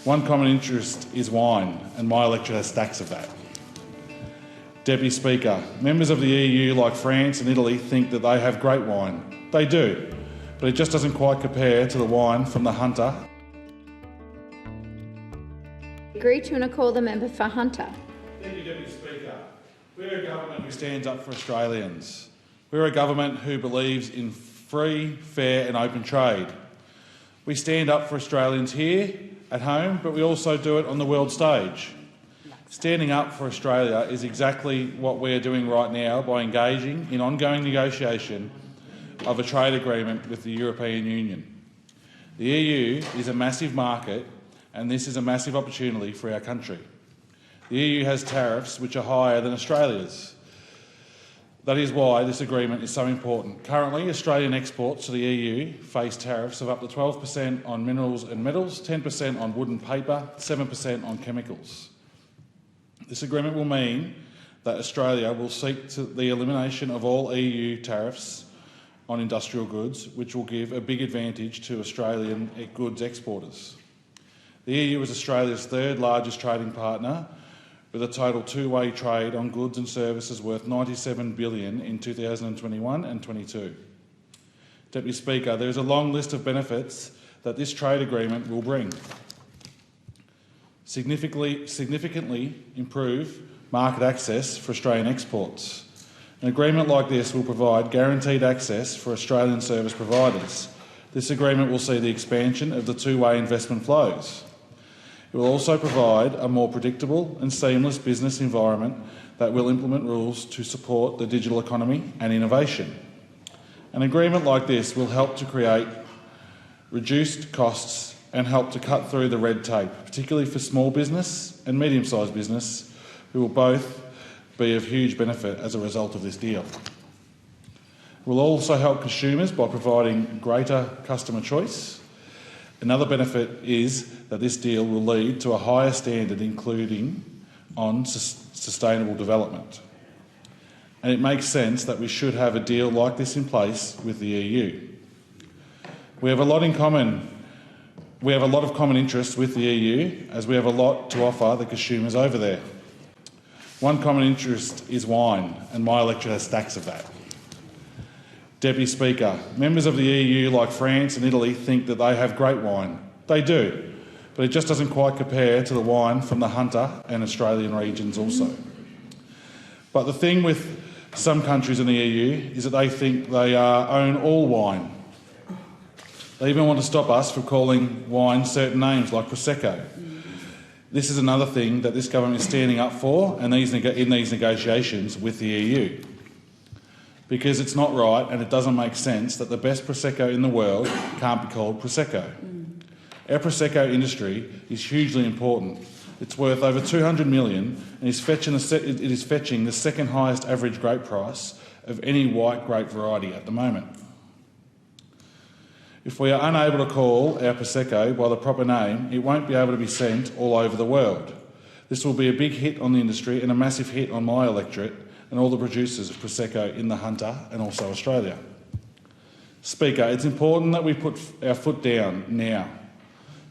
One common interest is wine, and my electorate has stacks of that. Deputy Speaker, members of the EU, like France and Italy, think that they have great wine. They do, but it just doesn't quite compare to the wine from the Hunter. Agree to and call the member for Hunter. Thank you, Deputy Speaker. We're a government who stands up for Australians. We're a government who believes in free, fair and open trade. We stand up for Australians here at home, but we also do it on the world stage. Standing up for Australia is exactly what we're doing right now by engaging in ongoing negotiation of a trade agreement with the European Union. The EU is a massive market, and this is a massive opportunity for our country. The EU has tariffs which are higher than Australia's. That is why this agreement is so important. Currently, Australian exports to the EU face tariffs of up to 12% on minerals and metals, 10% on wood and paper, 7% on chemicals. This agreement will mean that Australia will seek the elimination of all EU tariffs on industrial goods, which will give a big advantage to Australian goods exporters. The EU is Australia's third largest trading partner, with a total two-way trade on goods and services worth $97 billion in 2021 and 22. Deputy Speaker, there is a long list of benefits that this trade agreement will bring. Significantly improve market access for Australian exports. An agreement like this will provide guaranteed access for Australian service providers. This agreement will see the expansion of the two-way investment flows. It will also provide a more predictable and seamless business environment that will implement rules to support the digital economy and innovation. An agreement like this will help to create reduced costs and help to cut through the red tape, particularly for small business and medium-sized business, who will both be of huge benefit as a result of this deal. It will also help consumers by providing greater customer choice. Another benefit is that this deal will lead to a higher standard, including on sustainable development. And it makes sense that we should have a deal like this in place with the EU. We have a lot in common. We have a lot of common interests with the EU, as we have a lot to offer the consumers over there. One common interest is wine, and my electorate has stacks of that. Deputy Speaker, members of the EU, like France and Italy, think that they have great wine. They do, but it just doesn't quite compare to the wine from the Hunter and Australian regions also. But the thing with some countries in the EU is that they think they own all wine. They even want to stop us from calling wine certain names like Prosecco. This is another thing that this government is standing up for in these negotiations with the EU. Because it's not right and it doesn't make sense that the best Prosecco in the world can't be called Prosecco. Our Prosecco industry is hugely important. It's worth over $200 million and it is fetching the second highest average grape price of any white grape variety at the moment. If we are unable to call our Prosecco by the proper name, it won't be able to be sent all over the world. This will be a big hit on the industry and a massive hit on my electorate and all the producers of Prosecco in the Hunter and also Australia. Speaker, it's important that we put our foot down now.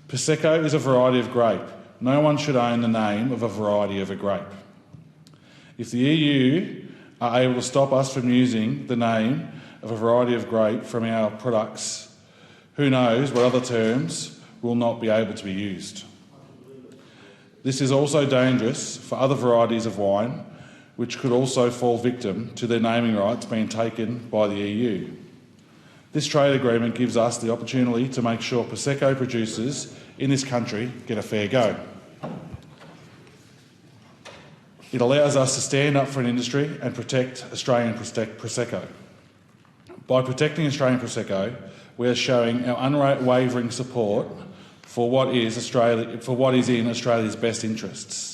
Prosecco is a variety of grape. No one should own the name of a variety of a grape. If the EU are able to stop us from using the name of a variety of grape from our products, who knows what other terms will not be able to be used. This is also dangerous for other varieties of wine, which could also fall victim to their naming rights being taken by the EU. This trade agreement gives us the opportunity to make sure Prosecco producers in this country get a fair go. It allows us to stand up for an industry and protect Australian Prosecco. By protecting Australian Prosecco, we are showing our unwavering support for what is in Australia's best interests.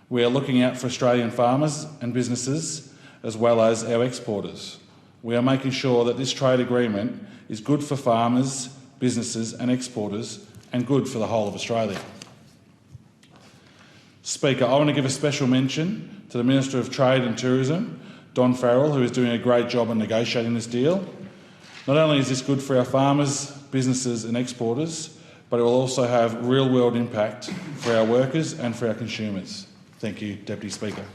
We are looking out for Australian farmers and businesses as well as our exporters. We are making sure that this trade agreement is good for farmers, businesses and exporters and good for the whole of Australia. Speaker, I want to give a special mention to the Minister of Trade and Tourism, Don Farrell, who is doing a great job on negotiating this deal. Not only is this good for our farmers, businesses and exporters, but it will also have real-world impact for our workers and for our consumers. Thank you, Deputy Speaker.